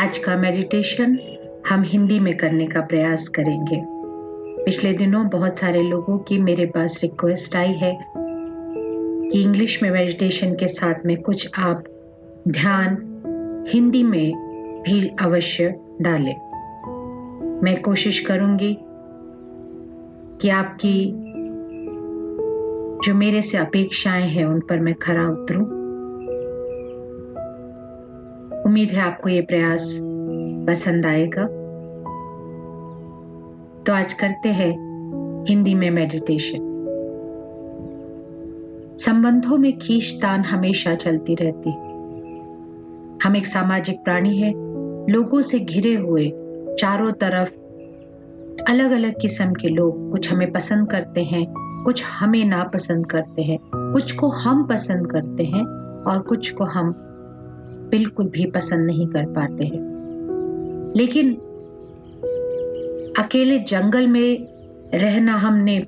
आज का मेडिटेशन हम हिंदी में करने का प्रयास करेंगे। पिछले दिनों बहुत सारे लोगों की मेरे पास रिक्वेस्ट आई है कि इंग्लिश में मेडिटेशन के साथ में कुछ आप ध्यान हिंदी में भी अवश्य डालें। मैं कोशिश करूंगी कि आपकी जो मेरे से अपेक्षाएं हैं उन पर मैं खरा उतरूं। उम्मीद है आपको ये प्रयास पसंद आएगा। तो आज करते हैं हिंदी में मेडिटेशन। संबंधों में खींचतान हमेशा चलती रहती है। हम एक सामाजिक प्राणी हैं, लोगों से घिरे हुए, चारों तरफ अलग अलग किस्म के लोग कुछ हमें पसंद करते हैं, कुछ हमें नापसंद करते हैं, कुछ को हम पसंद करते हैं और कुछ को हम बिल्कुल भी पसंद नहीं कर पाते हैं। लेकिन अकेले जंगल में रहना हमने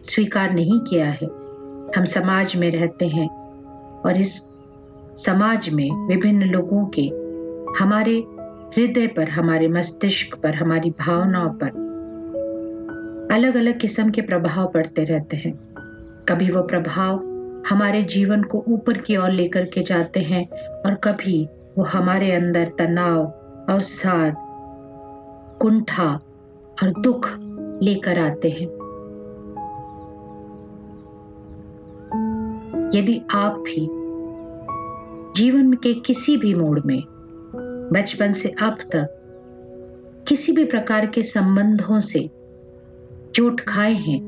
स्वीकार नहीं किया है। हम समाज में रहते हैं और इस समाज में विभिन्न लोगों के हमारे हृदय पर, हमारे मस्तिष्क पर, हमारी भावनाओं पर अलग अलग किस्म के प्रभाव पड़ते रहते हैं। कभी वो प्रभाव हमारे जीवन को ऊपर की ओर लेकर के जाते हैं और कभी वो हमारे अंदर तनाव, अवसाद, कुंठा और दुख लेकर आते हैं। यदि आप भी जीवन के किसी भी मोड़ में बचपन से अब तक किसी भी प्रकार के संबंधों से चोट खाए हैं,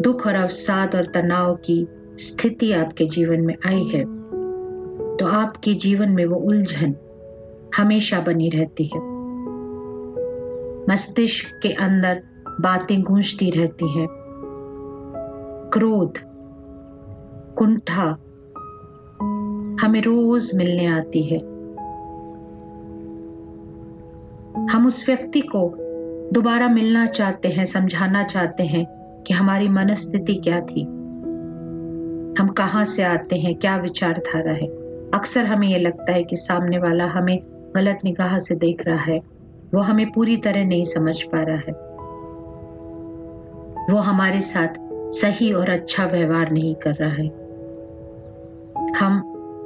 दुख और अवसाद और तनाव की स्थिति आपके जीवन में आई है, तो आपके जीवन में वो उलझन हमेशा बनी रहती है। मस्तिष्क के अंदर बातें गूंजती रहती हैं। क्रोध, कुंठा हमें रोज मिलने आती है। हम उस व्यक्ति को दोबारा मिलना चाहते हैं, समझाना चाहते हैं कि हमारी मनस्थिति क्या थी, हम कहाँ से आते हैं, क्या विचारधारा है। अक्सर हमें यह लगता है कि सामने वाला हमें गलत निगाह से देख रहा है, वो हमें पूरी तरह नहीं समझ पा रहा है, वो हमारे साथ सही और अच्छा व्यवहार नहीं कर रहा है। हम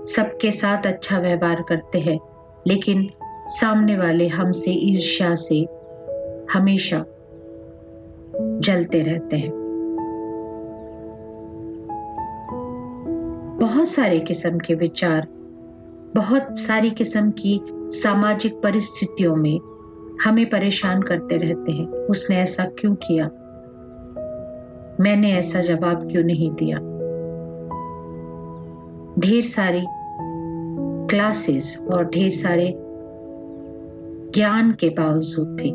सबके साथ अच्छा व्यवहार करते हैं, लेकिन सामने वाले हमसे ईर्ष्या से हमेशा जलते रहते हैं। बहुत सारे किस्म के विचार, बहुत सारी किस्म की सामाजिक परिस्थितियों में हमें परेशान करते रहते हैं। उसने ऐसा क्यों किया, मैंने ऐसा जवाब क्यों नहीं दिया। ढेर सारी क्लासेस और ढेर सारे ज्ञान के बावजूद भी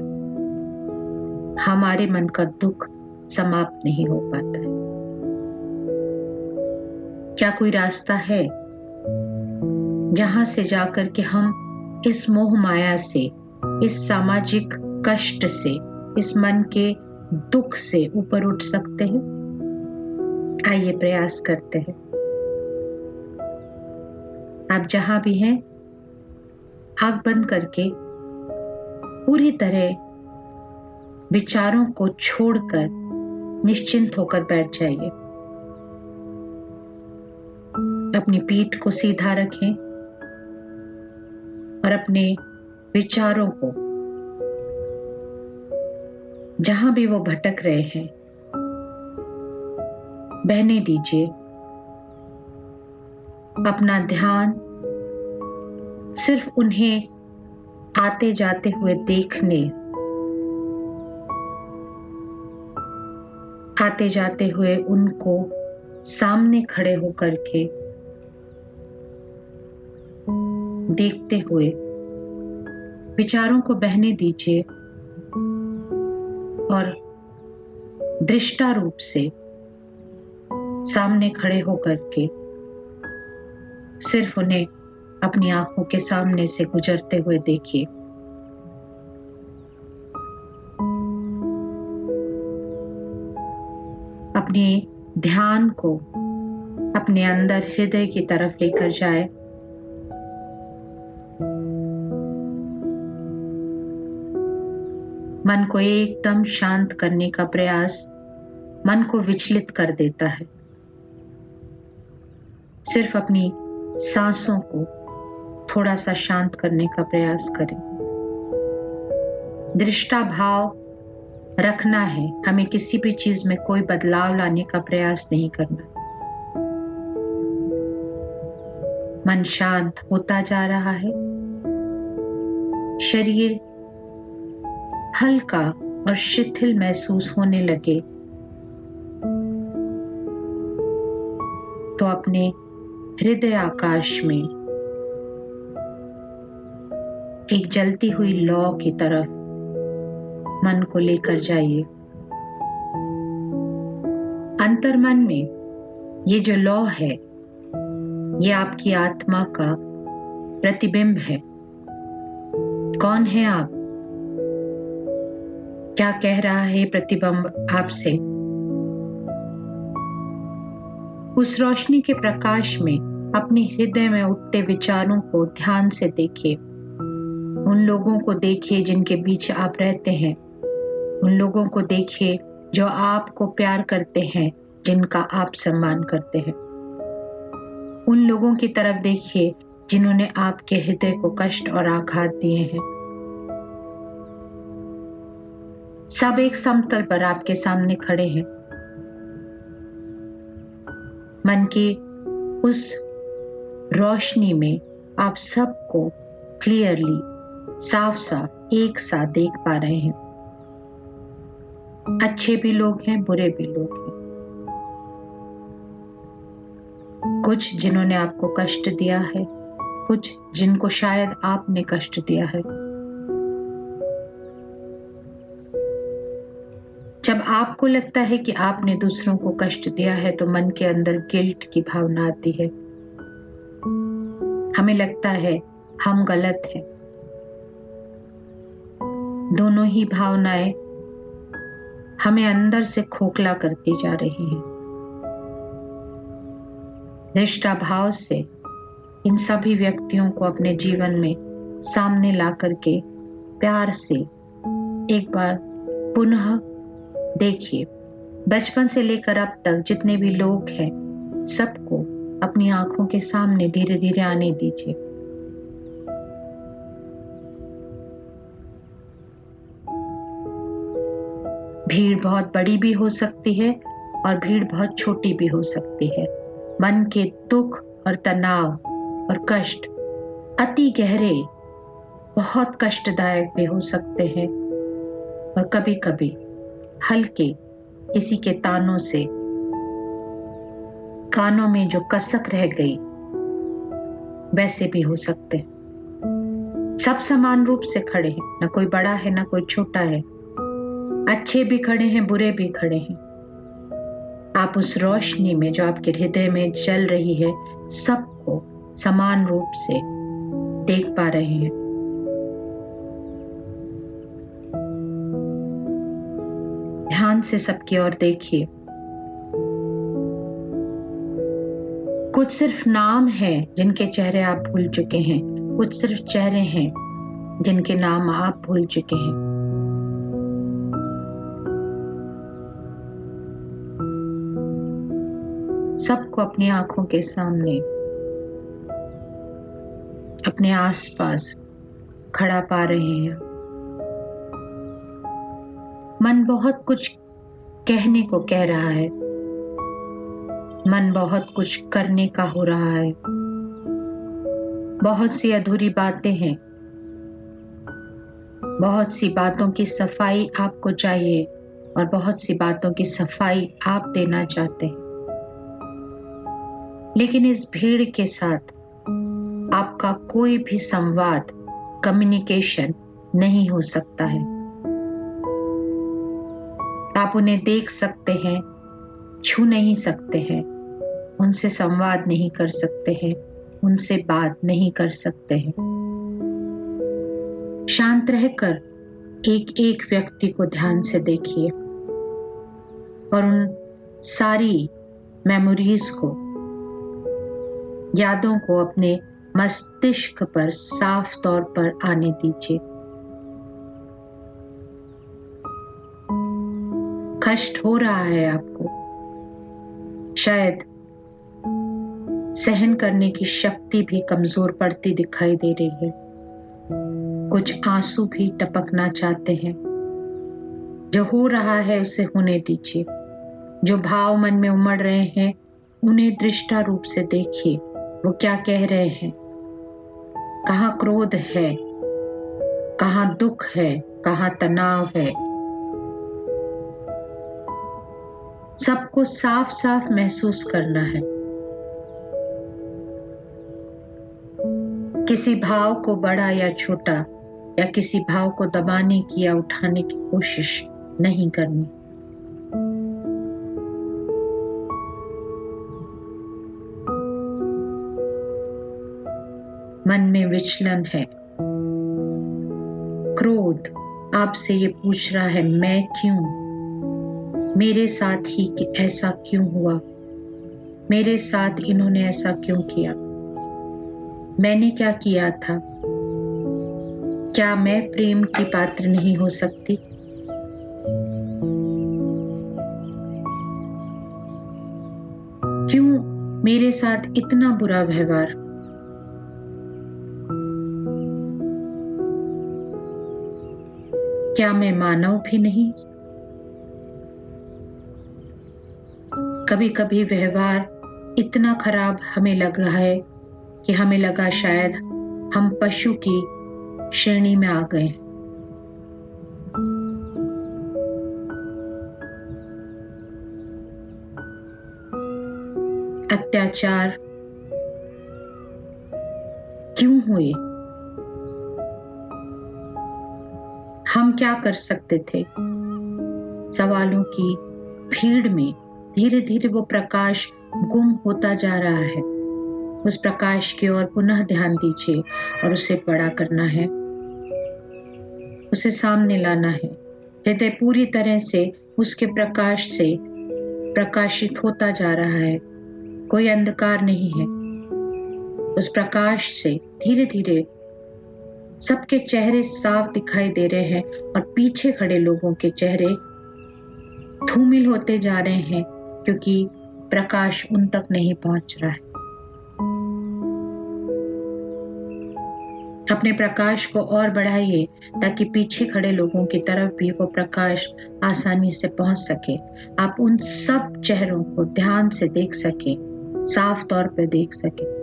हमारे मन का दुख समाप्त नहीं हो पाता है। क्या कोई रास्ता है जहां से जाकर के हम इस मोह माया से, इस सामाजिक कष्ट से, इस मन के दुख से ऊपर उठ सकते हैं? आइए प्रयास करते हैं। आप जहां भी हैं, आंख बंद करके पूरी तरह विचारों को छोड़कर निश्चिंत होकर बैठ जाइए। अपनी पीठ को सीधा रखें और अपने विचारों को जहां भी वो भटक रहे हैं बहने दीजिए। अपना ध्यान सिर्फ उन्हें आते जाते हुए देखने, आते जाते हुए उनको सामने खड़े होकर के देखते हुए विचारों को बहने दीजिए और दृष्टा रूप से सामने खड़े होकर के सिर्फ उन्हें अपनी आंखों के सामने से गुजरते हुए देखिए। अपने ध्यान को अपने अंदर हृदय की तरफ लेकर जाए मन को एकदम शांत करने का प्रयास मन को विचलित कर देता है। सिर्फ अपनी सांसों को थोड़ा सा शांत करने का प्रयास करें। दृष्टा भाव रखना है, हमें किसी भी चीज में कोई बदलाव लाने का प्रयास नहीं करना। मन शांत होता जा रहा है, शरीर हल्का और शिथिल महसूस होने लगे तो अपने हृदय आकाश में एक जलती हुई लौ की तरफ मन को लेकर जाइए। अंतर्मन में ये जो लौ है, ये आपकी आत्मा का प्रतिबिंब है। कौन है आप? क्या कह रहा है प्रतिबिंब आपसे? उस रोशनी के प्रकाश में अपने हृदय में उठते विचारों को ध्यान से देखिए। उन लोगों को देखिए जिनके बीच आप रहते हैं। उन लोगों को देखिए जो आपको प्यार करते हैं, जिनका आप सम्मान करते हैं। उन लोगों की तरफ देखिए जिन्होंने आपके हृदय को कष्ट और आघात दिए हैं। सब एक समतल पर आपके सामने खड़े हैं। मन की उस रोशनी में आप सबको क्लियरली, साफ साफ एक साथ देख पा रहे हैं। अच्छे भी लोग हैं, बुरे भी लोग हैं। कुछ जिन्होंने आपको कष्ट दिया है, कुछ जिनको शायद आपने कष्ट दिया है। जब आपको लगता है कि आपने दूसरों को कष्ट दिया है तो मन के अंदर गिल्ट की भावना आती है। हमें लगता है हम गलत हैं। दोनों ही भावनाएं हमें अंदर से खोखला करती जा रही हैं। दृष्टा भाव से इन सभी व्यक्तियों को अपने जीवन में सामने ला करके प्यार से एक बार पुनः देखिए। बचपन से लेकर अब तक जितने भी लोग हैं, सबको अपनी आंखों के सामने धीरे धीरे आने दीजिए। भीड़ बहुत बड़ी भी हो सकती है और भीड़ बहुत छोटी भी हो सकती है। मन के दुख और तनाव और कष्ट अति गहरे, बहुत कष्टदायक भी हो सकते हैं और कभी कभी हल्के किसी के तानों से कानों में जो कसक रह गई वैसे भी हो सकते हैं। सब समान रूप से खड़े हैं, ना कोई बड़ा है ना कोई छोटा है। अच्छे भी खड़े हैं, बुरे भी खड़े हैं। आप उस रोशनी में जो आपके हृदय में जल रही है, सबको समान रूप से देख पा रहे हैं। ध्यान से सबकी ओर देखिए। कुछ सिर्फ नाम है जिनके चेहरे आप भूल चुके हैं, कुछ सिर्फ चेहरे हैं जिनके नाम आप भूल चुके हैं। सबको अपनी आंखों के सामने, अपने आसपास खड़ा पा रहे हैं। मन बहुत कुछ कहने को कह रहा है, मन बहुत कुछ करने का हो रहा है। बहुत सी अधूरी बातें हैं, बहुत सी बातों की सफाई आपको चाहिए और बहुत सी बातों की सफाई आप देना चाहते हैं। लेकिन इस भीड़ के साथ आपका कोई भी संवाद, कम्युनिकेशन नहीं हो सकता है। आप उन्हें देख सकते हैं, छू नहीं सकते हैं, उनसे संवाद नहीं कर सकते हैं, उनसे बात नहीं कर सकते हैं। शांत रहकर एक एक व्यक्ति को ध्यान से देखिए और उन सारी मेमोरीज को, यादों को अपने मस्तिष्क पर साफ तौर पर आने दीजिए। कष्ट हो रहा है आपको, शायद सहन करने की शक्ति भी कमजोर पड़ती दिखाई दे रही है, कुछ आंसू भी टपकना चाहते हैं। जो हो रहा है उसे होने दीजिए। जो भाव मन में उमड़ रहे हैं उन्हें दृष्टा रूप से देखिए, वो क्या कह रहे हैं। कहाँ क्रोध है, कहाँ दुख है, कहाँ तनाव है, सबको साफ साफ महसूस करना है। किसी भाव को बड़ा या छोटा या किसी भाव को दबाने की या उठाने की कोशिश नहीं करनी। मन में विचलन है, क्रोध आपसे ये पूछ रहा है, मैं क्यों, मेरे साथ ही ऐसा क्यों हुआ, मेरे साथ इन्होंने ऐसा क्यों किया, मैंने क्या किया था, क्या मैं प्रेम की पात्र नहीं हो सकती। क्यों मेरे साथ इतना बुरा व्यवहार। क्या मैं मानव भी नहीं। कभी कभी व्यवहार इतना खराब हमें लगा है कि हमें लगा शायद हम पशु की श्रेणी में आ गए। अत्याचार क्यों हुए, हम क्या कर सकते थे। सवालों की भीड़ में धीरे धीरे वो प्रकाश गुम होता जा रहा है। उस प्रकाश की ओर पुनः ध्यान दीजिए और उसे बड़ा करना है, उसे सामने लाना है। हृदय पूरी तरह से उसके प्रकाश से प्रकाशित होता जा रहा है, कोई अंधकार नहीं है। उस प्रकाश से धीरे धीरे सबके चेहरे साफ दिखाई दे रहे हैं और पीछे खड़े लोगों के चेहरे धूमिल होते जा रहे हैं, क्योंकि प्रकाश उन तक नहीं पहुंच रहा है। अपने प्रकाश को और बढ़ाइए ताकि पीछे खड़े लोगों की तरफ भी वो प्रकाश आसानी से पहुंच सके। आप उन सब चेहरों को ध्यान से देख सके, साफ तौर पे देख सके।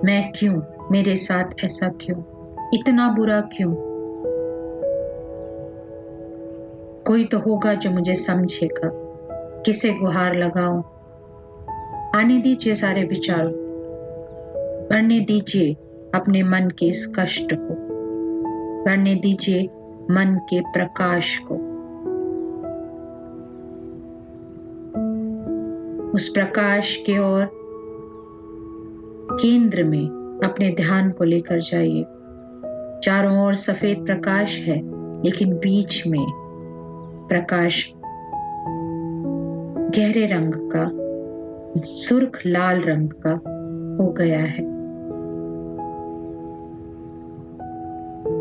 मैं क्यों, मेरे साथ ऐसा क्यों, इतना बुरा क्यों। कोई तो होगा जो मुझे समझेगा, किसे गुहार लगाऊं। आने दीजिए सारे विचारों, बढ़ने दीजिए अपने मन के इस कष्ट को, बढ़ने दीजिए मन के प्रकाश को। उस प्रकाश के ओर केंद्र में अपने ध्यान को लेकर जाइए। चारों ओर सफेद प्रकाश है, लेकिन बीच में प्रकाश गहरे रंग का, सुर्ख लाल रंग का हो गया है।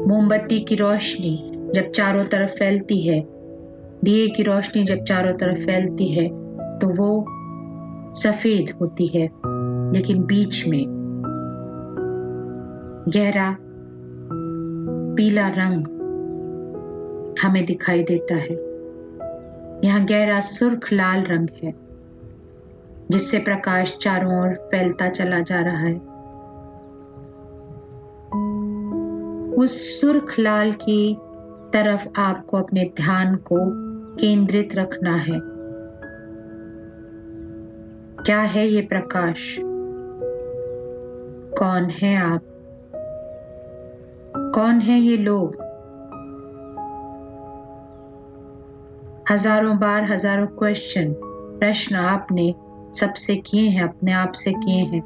मोमबत्ती की रोशनी जब चारों तरफ फैलती है, दिए की रोशनी जब चारों तरफ फैलती है तो वो सफेद होती है, लेकिन बीच में गहरा पीला रंग हमें दिखाई देता है। यहाँ गहरा सुर्ख लाल रंग है, जिससे प्रकाश चारों ओर फैलता चला जा रहा है। उस सुर्ख लाल की तरफ आपको अपने ध्यान को केंद्रित रखना है। क्या है ये प्रकाश? कौन है आप? कौन है ये लोग? हजारों बार हजारों प्रश्न आपने सबसे किए हैं, अपने आप से किए हैं।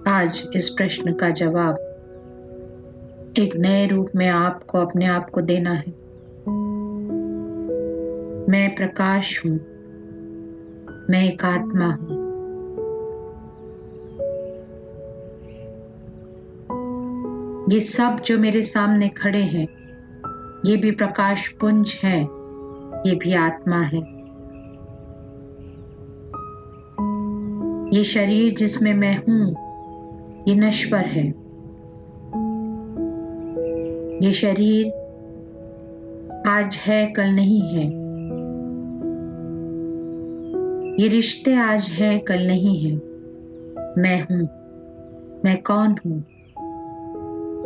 आज इस प्रश्न का जवाब एक नए रूप में आपको अपने आप को देना है। मैं प्रकाश हूं, मैं एक आत्मा हूं। ये सब जो मेरे सामने खड़े हैं, ये भी प्रकाश पुंज है, ये भी आत्मा है। ये शरीर जिसमें मैं हूं, ये नश्वर है। ये शरीर आज है, कल नहीं है। ये रिश्ते आज हैं, कल नहीं है। मैं हूं। मैं कौन हूं?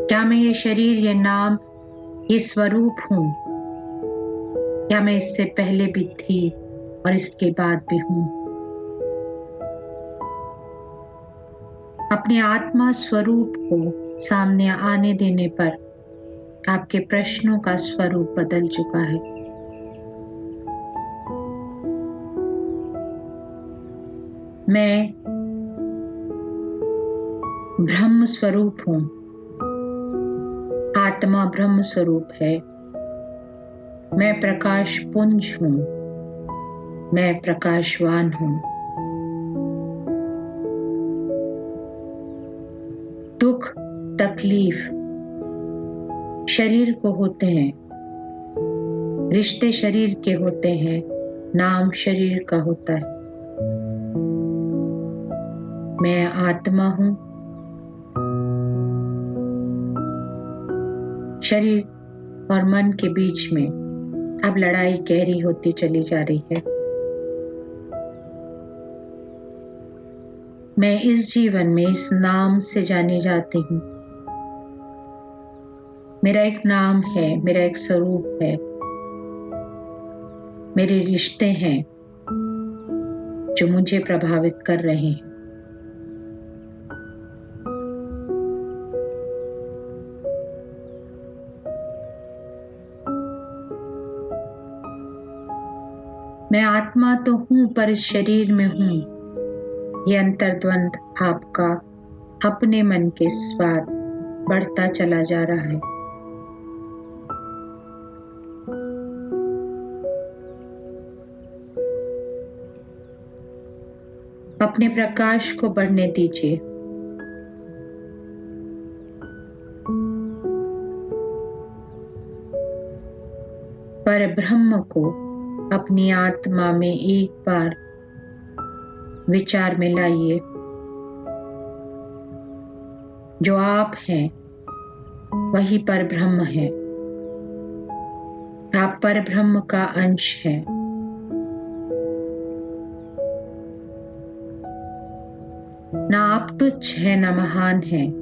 क्या मैं ये शरीर, ये नाम, ये स्वरूप हूं? या मैं इससे पहले भी थी और इसके बाद भी हूं? अपने आत्मा स्वरूप को सामने आने देने पर आपके प्रश्नों का स्वरूप बदल चुका है। मैं ब्रह्म स्वरूप हूं। आत्मा ब्रह्म स्वरूप है। मैं प्रकाश पुंज हूं। मैं प्रकाशवान हूं। दुख तकलीफ शरीर को होते हैं, रिश्ते शरीर के होते हैं, नाम शरीर का होता है। मैं आत्मा हूं। शरीर और मन के बीच में अब लड़ाई गहरी होती चली जा रही है। मैं इस जीवन में इस नाम से जानी जाती हूँ। मेरा एक नाम है, मेरा एक स्वरूप है, मेरे रिश्ते हैं जो मुझे प्रभावित कर रहे हैं। मैं आत्मा तो हूं पर इस शरीर में हूं। ये अंतर्द्वंद आपका अपने मन के स्वाद बढ़ता चला जा रहा है। अपने प्रकाश को बढ़ने दीजिए। पर ब्रह्म को अपनी आत्मा में एक बार विचार में लाइए। जो आप हैं वही पर ब्रह्म है। आप पर ब्रह्म का अंश है। ना आप तुच्छ हैं, ना महान हैं,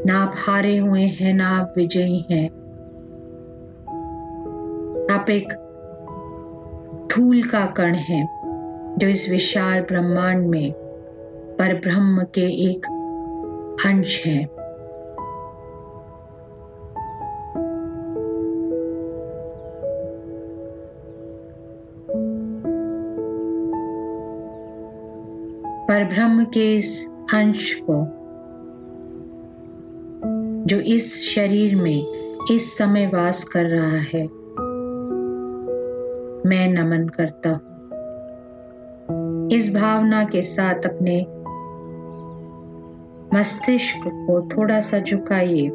ना आप हारे हुए हैं, ना आप विजयी हैं। आप एक धूल का कण हैं जो इस विशाल ब्रह्मांड में परब्रह्म के एक अंश है। परब्रह्म के इस अंश को जो इस शरीर में इस समय वास कर रहा है, मैं नमन करता हूं। इस भावना के साथ अपने मस्तिष्क को थोड़ा सा झुकाइए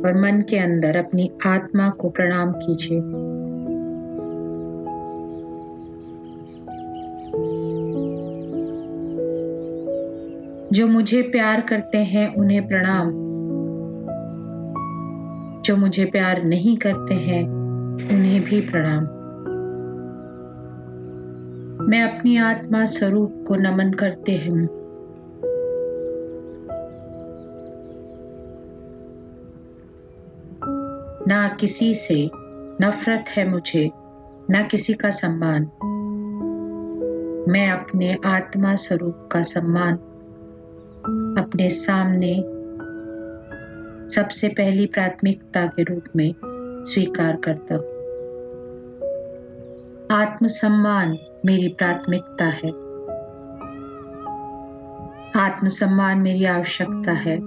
और मन के अंदर अपनी आत्मा को प्रणाम कीजिए। जो मुझे प्यार करते हैं उन्हें प्रणाम। जो मुझे प्यार नहीं करते हैं उन्हें भी प्रणाम। मैं अपनी आत्मा स्वरूप को नमन करते हूँ। ना किसी से नफरत है मुझे, ना किसी का सम्मान। मैं अपने आत्मा स्वरूप का सम्मान अपने सामने सबसे पहली प्राथमिकता के रूप में स्वीकार करता हूँ। आत्मसम्मान मेरी प्राथमिकता है। आत्मसम्मान मेरी आवश्यकता है।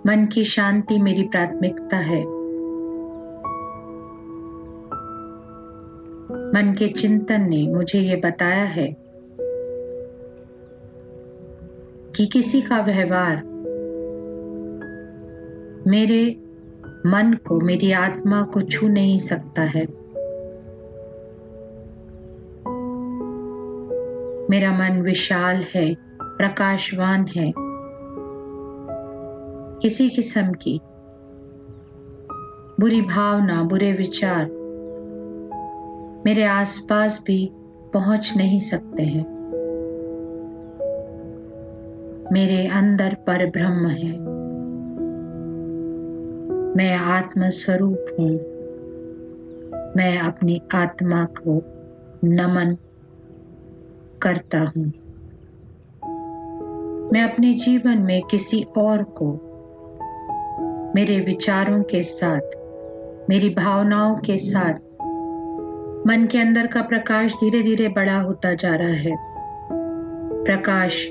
मन की शांति मेरी प्राथमिकता है। मन के चिंतन ने मुझे ये बताया है कि किसी का व्यवहार मेरे मन को, मेरी आत्मा को छू नहीं सकता है। मेरा मन विशाल है, प्रकाशवान है। किसी किस्म की बुरी भावना, बुरे विचार मेरे आसपास भी पहुंच नहीं सकते हैं। मेरे अंदर परब्रह्म है। मैं आत्म स्वरूप हूँ। मैं अपनी आत्मा को नमन करता हूँ। मैं अपने जीवन में किसी और को मेरे विचारों के साथ, मेरी भावनाओं के साथ, मन के अंदर का प्रकाश धीरे धीरे बड़ा होता जा रहा है। प्रकाश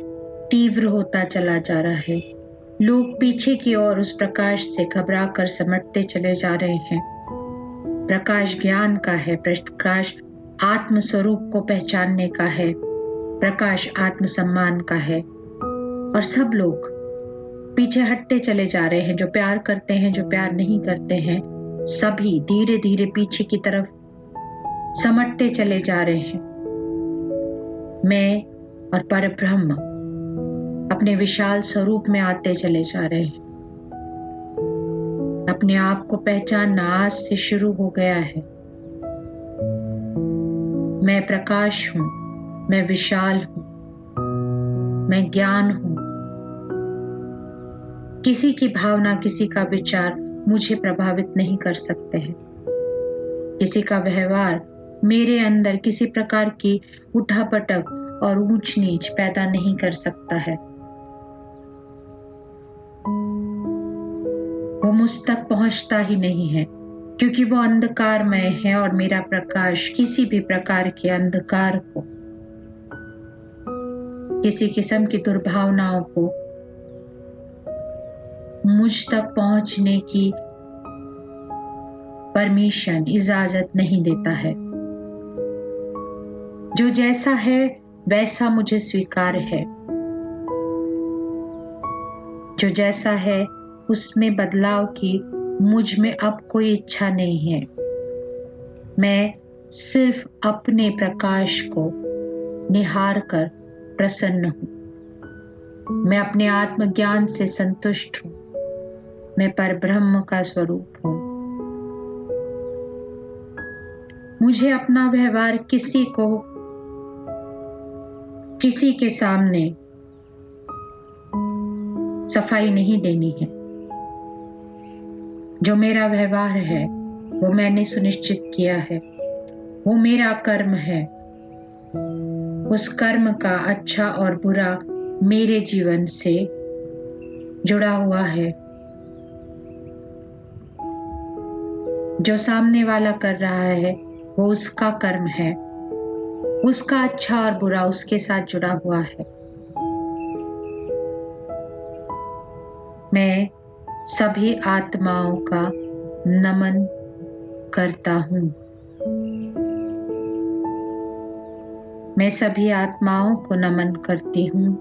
तीव्र होता चला जा रहा है। लोग पीछे की ओर उस प्रकाश से घबरा कर समटते चले जा रहे हैं। प्रकाश ज्ञान का है। प्रकाश आत्म स्वरूप को पहचानने का है। प्रकाश आत्म सम्मान का है। और सब लोग पीछे हटते चले जा रहे हैं। जो प्यार करते हैं, जो प्यार नहीं करते हैं, सभी धीरे धीरे पीछे की तरफ समटते चले जा रहे हैं। मैं और परब्रह्म अपने विशाल स्वरूप में आते चले जा रहे हैं। अपने आप को पहचानना आज से शुरू हो गया है। मैं प्रकाश हूं, मैं विशाल हूं, मैं ज्ञान हूं। किसी की भावना, किसी का विचार मुझे प्रभावित नहीं कर सकते हैं। किसी का व्यवहार मेरे अंदर किसी प्रकार की उठापटक और ऊंच नीच पैदा नहीं कर सकता है। वो मुझ तक पहुंचता ही नहीं है, क्योंकि वो अंधकारमय है और मेरा प्रकाश किसी भी प्रकार के अंधकार को, किसी किस्म की दुर्भावनाओं को मुझ तक पहुंचने की परमिशन, इजाजत नहीं देता है। जो जैसा है वैसा मुझे स्वीकार है। जो जैसा है उसमें बदलाव की मुझ में अब कोई इच्छा नहीं है। मैं सिर्फ अपने प्रकाश को निहार कर प्रसन्न हूं। मैं अपने आत्मज्ञान से संतुष्ट हूं। मैं परब्रह्म का स्वरूप हूं। मुझे अपना व्यवहार किसी के सामने सफाई नहीं देनी है। जो मेरा व्यवहार है वो मैंने सुनिश्चित किया है। वो मेरा कर्म है। उस कर्म का अच्छा और बुरा मेरे जीवन से जुड़ा हुआ है। जो सामने वाला कर रहा है वो उसका कर्म है। उसका अच्छा और बुरा उसके साथ जुड़ा हुआ है। मैं सभी आत्माओं का नमन करता हूँ। मैं सभी आत्माओं को नमन करती हूँ।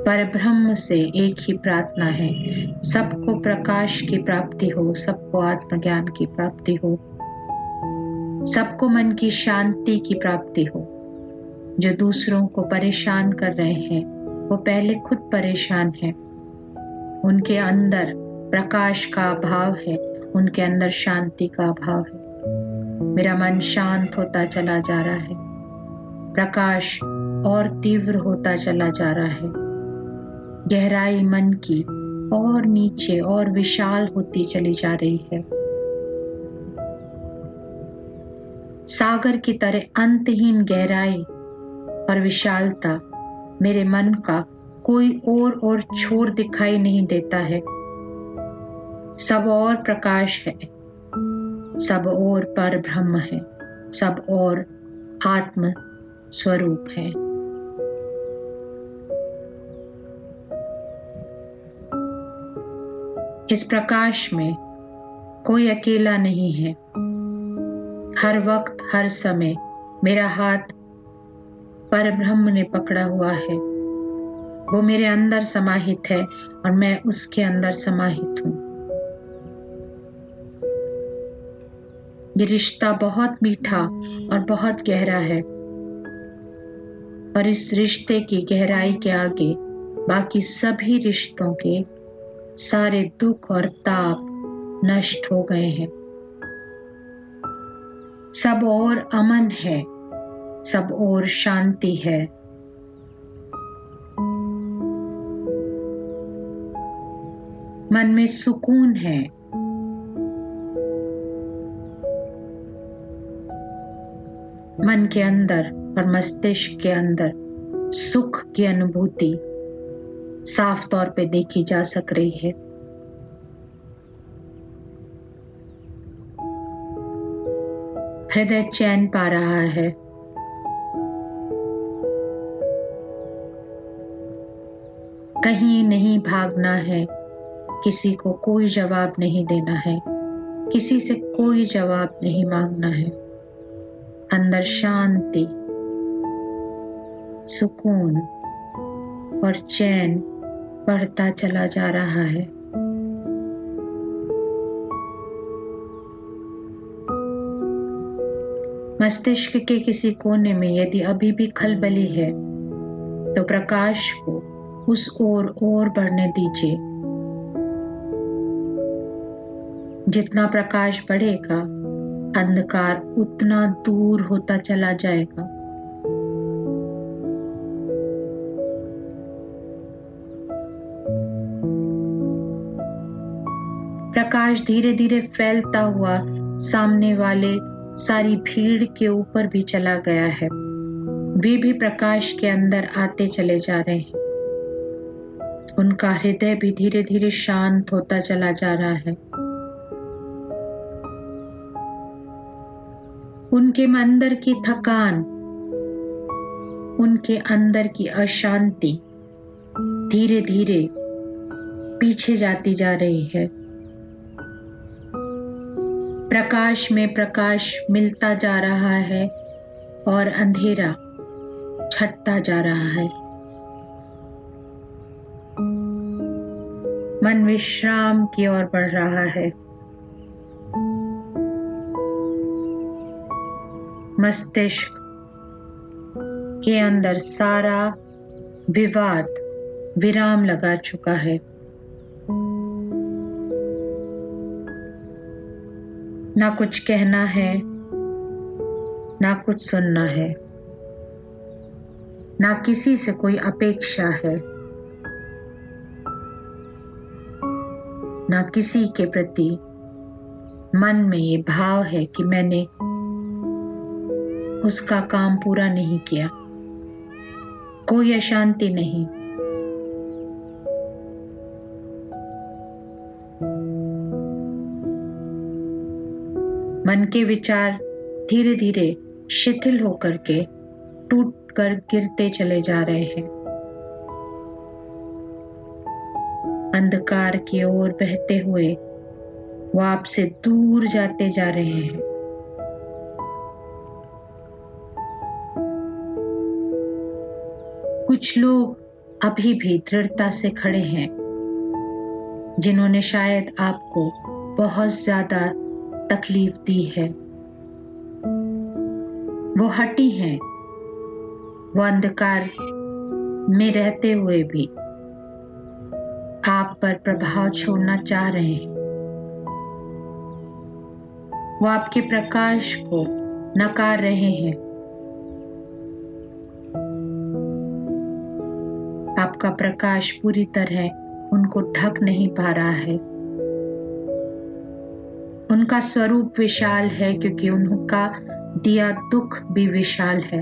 परब्रह्म से एक ही प्रार्थना है, सबको प्रकाश की प्राप्ति हो, सबको आत्मज्ञान की प्राप्ति हो, सबको मन की शांति की प्राप्ति हो। जो दूसरों को परेशान कर रहे हैं वो पहले खुद परेशान हैं। उनके अंदर प्रकाश का अभाव है, उनके अंदर शांति का अभाव है। मेरा मन शांत होता चला जा रहा है। प्रकाश और तीव्र होता चला जा रहा है। गहराई मन की और नीचे और विशाल होती चली जा रही है। सागर की तरह अंतहीन गहराई और विशालता मेरे मन का कोई और छोर दिखाई नहीं देता है। सब और प्रकाश है, सब और परब्रह्म है, सब और आत्म स्वरूप है। इस प्रकाश में कोई अकेला नहीं है। हर वक्त हर समय मेरा हाथ परब्रह्म ने पकड़ा हुआ है। वो मेरे अंदर समाहित है और मैं उसके अंदर समाहित हूँ। ये रिश्ता बहुत मीठा और बहुत गहरा है और इस रिश्ते की गहराई के आगे बाकी सभी रिश्तों के सारे दुख और ताप नष्ट हो गए हैं। सब और अमन है, सब और शांति है। मन में सुकून है। मन के अंदर और मस्तिष्क के अंदर सुख की अनुभूति साफ तौर पे देखी जा सक रही है। हृदय चैन पा रहा है। कहीं नहीं भागना है, किसी को कोई जवाब नहीं देना है, किसी से कोई जवाब नहीं मांगना है। अंदर शांति, सुकून और चैन बढ़ता चला जा रहा है। मस्तिष्क के किसी कोने में यदि अभी भी खलबली है तो प्रकाश को उस ओर और बढ़ने दीजिए। जितना प्रकाश बढ़ेगा, अंधकार उतना दूर होता चला जाएगा। प्रकाश धीरे धीरे फैलता हुआ सामने वाले सारी भीड़ के ऊपर भी चला गया है। वे भी प्रकाश के अंदर आते चले जा रहे हैं। उनका हृदय भी धीरे धीरे शांत होता चला जा रहा है। उनके अंदर की थकान, उनके अंदर की अशांति धीरे धीरे पीछे जाती जा रही है। प्रकाश में प्रकाश मिलता जा रहा है और अंधेरा छटता जा रहा है। मन विश्राम की ओर बढ़ रहा है। मस्तिष्क के अंदर सारा विवाद विराम लगा चुका है। ना कुछ कहना है, ना कुछ सुनना है, ना किसी से कोई अपेक्षा है, ना किसी के प्रति मन में ये भाव है कि मैंने उसका काम पूरा नहीं किया। कोई अशांति नहीं। मन के विचार धीरे धीरे शिथिल होकर के टूट कर गिरते चले जा रहे हैं। अंधकार की ओर बहते हुए वो आपसे दूर जाते जा रहे हैं। कुछ लोग अभी भी दृढ़ता से खड़े हैं, जिन्होंने शायद आपको बहुत ज्यादा तकलीफ दी है। वो हटी हैं। वो अंधकार में रहते हुए भी आप पर प्रभाव छोड़ना चाह रहे हैं। वो आपके प्रकाश को नकार रहे हैं। आपका प्रकाश पूरी तरह उनको ढक नहीं पा रहा है। उनका स्वरूप विशाल है क्योंकि उनका दिया दुख भी विशाल है।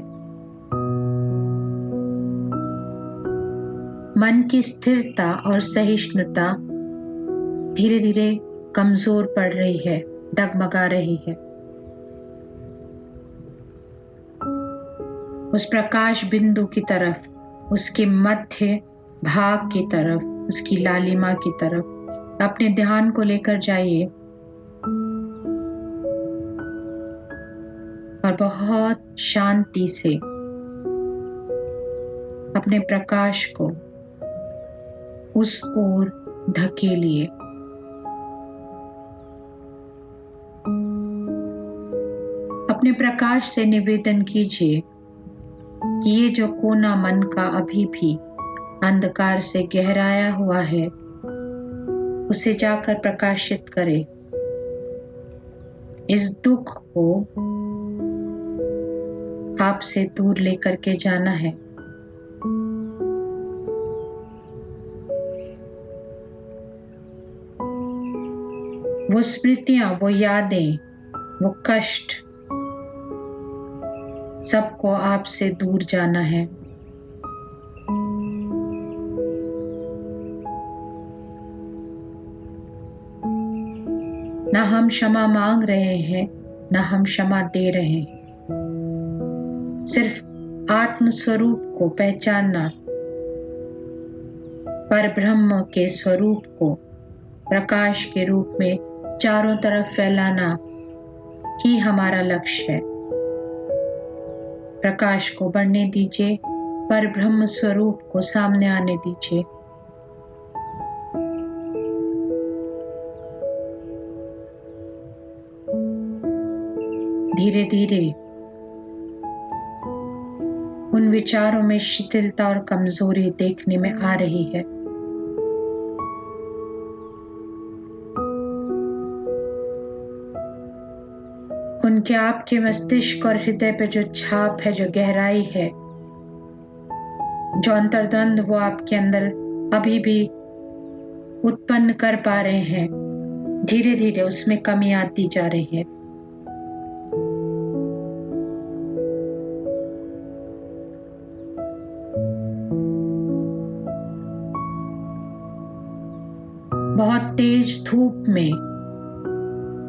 मन की स्थिरता और सहिष्णुता धीरे धीरे कमजोर पड़ रही है, डगमगा रही है। उस प्रकाश बिंदु की तरफ, उसके मध्य भाग की तरफ, उसकी लालिमा की तरफ अपने ध्यान को लेकर जाइए और बहुत शांति से अपने प्रकाश को उस ओर धकेलिए। अपने प्रकाश से निवेदन कीजिए कि ये जो कोना मन का अभी भी अंधकार से गहराया हुआ है, उसे जाकर प्रकाशित करे। इस दुख को आपसे दूर लेकर के जाना है। वो स्मृतियां, वो यादें, वो कष्ट, सबको आपसे दूर जाना है। ना हम क्षमा मांग रहे हैं, ना हम क्षमा दे रहे हैं। सिर्फ आत्म स्वरूप को पहचानना, परब्रह्म के स्वरूप को प्रकाश के रूप में चारों तरफ फैलाना ही हमारा लक्ष्य है। प्रकाश को बढ़ने दीजिए, परब्रह्म स्वरूप को सामने आने दीजिए। धीरे धीरे उन विचारों में शिथिलता और कमजोरी देखने में आ रही है। उनके आपके मस्तिष्क और हृदय पे जो छाप है, जो गहराई है, जो अंतर्द्वंद वो आपके अंदर अभी भी उत्पन्न कर पा रहे हैं, धीरे धीरे उसमें कमी आती जा रही है। बहुत तेज धूप में,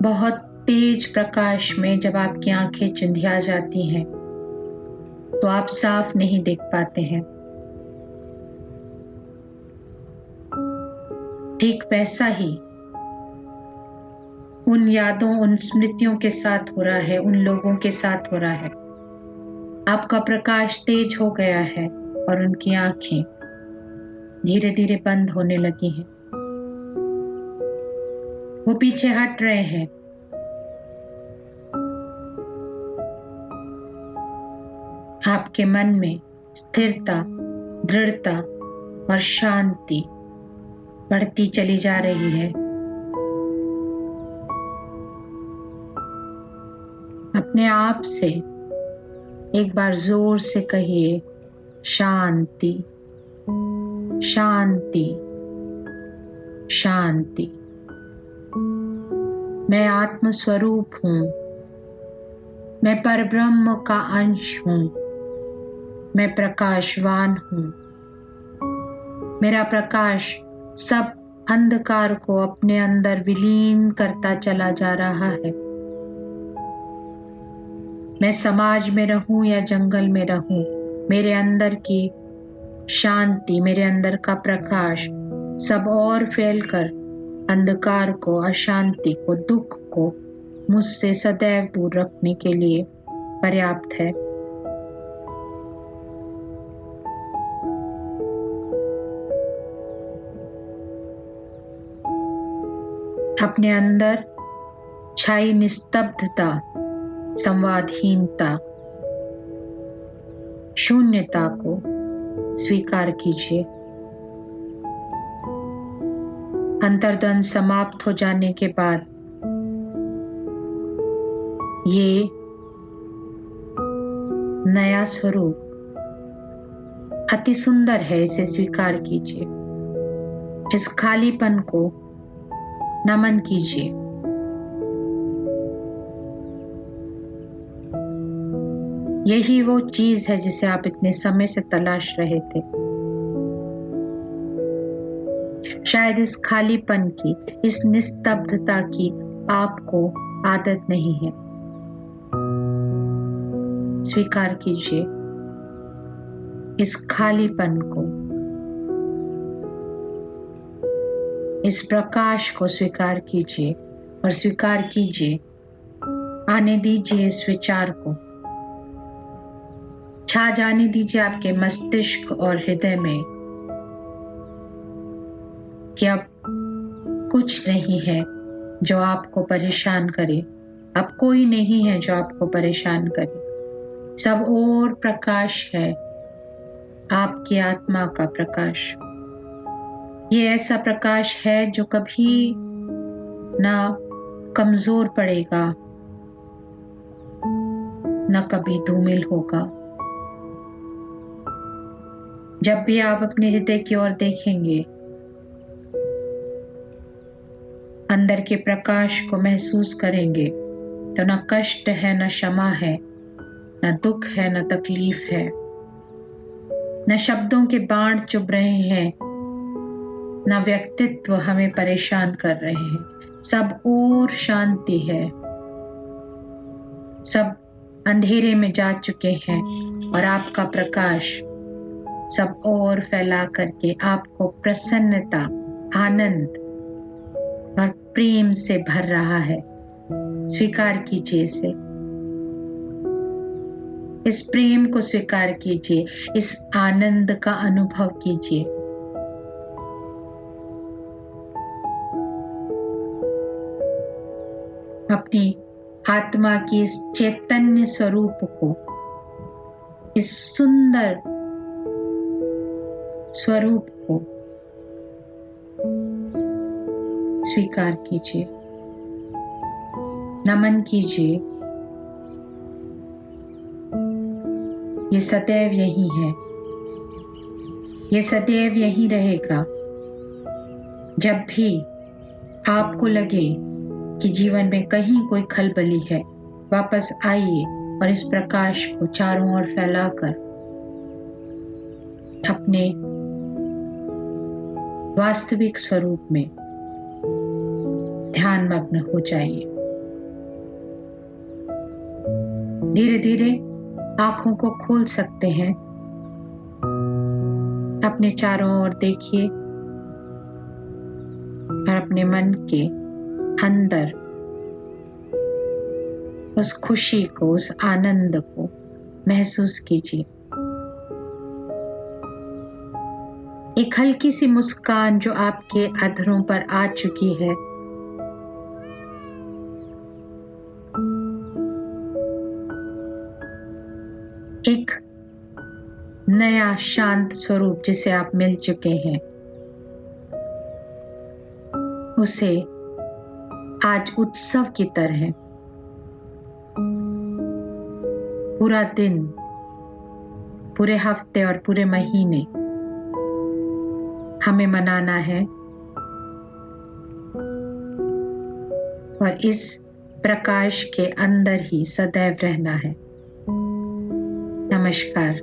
बहुत तेज प्रकाश में जब आपकी आंखें चुंधिया जाती हैं तो आप साफ नहीं देख पाते हैं। ठीक वैसा ही उन यादों, उन स्मृतियों के साथ हो रहा है, उन लोगों के साथ हो रहा है। आपका प्रकाश तेज हो गया है और उनकी आंखें धीरे धीरे बंद होने लगी हैं। वो पीछे हट रहे हैं। आपके मन में स्थिरता, दृढ़ता और शांति बढ़ती चली जा रही है। अपने आप से एक बार जोर से कहिए, शांति, शांति, शांति। मैं आत्म स्वरूप हूँ, मैं परब्रह्म का अंश हूँ, मैं प्रकाशवान हूँ। मेरा प्रकाश सब अंधकार को अपने अंदर विलीन करता चला जा रहा है। मैं समाज में रहूं या जंगल में रहूं, मेरे अंदर की शांति, मेरे अंदर का प्रकाश सब और फैलकर अंधकार को, अशांति को, दुख को मुझसे सदैव दूर रखने के लिए पर्याप्त है। अपने अंदर छाई निस्तब्धता, संवादहीनता, शून्यता को स्वीकार कीजिए। अंतर्द्वंद समाप्त हो जाने के बाद ये नया स्वरूप अति सुंदर है, इसे स्वीकार कीजिए। इस खालीपन को नमन कीजिए। यही वो चीज है जिसे आप इतने समय से तलाश रहे थे। शायद इस खालीपन की, इस निस्तब्धता की आपको आदत नहीं है। स्वीकार कीजिए इस खालीपन को, इस प्रकाश को स्वीकार कीजिए और स्वीकार कीजिए, आने दीजिए इस विचार को छा जाने दीजिए आपके मस्तिष्क और हृदय में कि अब कुछ नहीं है जो आपको परेशान करे, अब कोई नहीं है जो आपको परेशान करे। सब और प्रकाश है, आपकी आत्मा का प्रकाश। ये ऐसा प्रकाश है जो कभी ना कमजोर पड़ेगा, न कभी धूमिल होगा। जब भी आप अपने हृदय की ओर देखेंगे, अंदर के प्रकाश को महसूस करेंगे, तो न कष्ट है, न क्षमा है, न दुख है, न तकलीफ है, न शब्दों के बाण चुभ रहे हैं, न व्यक्तित्व हमें परेशान कर रहे हैं। सब और शांति है, सब अंधेरे में जा चुके हैं और आपका प्रकाश सब और फैला करके आपको प्रसन्नता, आनंद और प्रेम से भर रहा है। स्वीकार कीजिए इसे, इस प्रेम को स्वीकार कीजिए, इस आनंद का अनुभव कीजिए। अपनी आत्मा की इस चैतन्य स्वरूप को, इस सुंदर स्वरूप को स्वीकार कीजिए, नमन कीजिए। ये सदैव यही है, ये सदैव यही रहेगा। जब भी आपको लगे कि जीवन में कहीं कोई खलबली है, वापस आइए और इस प्रकाश को चारों ओर फैलाकर अपने वास्तविक स्वरूप में ध्यान मग्न हो जाइए। धीरे धीरे आंखों को खोल सकते हैं, अपने चारों ओर देखिए और अपने मन के अंदर उस खुशी को, उस आनंद को महसूस कीजिए। एक हल्की सी मुस्कान जो आपके अधरों पर आ चुकी है, एक नया शांत स्वरूप जिसे आप मिल चुके हैं, उसे आज उत्सव की तरह पूरा दिन, पूरे हफ्ते और पूरे महीने हमें मनाना है और इस प्रकाश के अंदर ही सदैव रहना है। नमस्कार।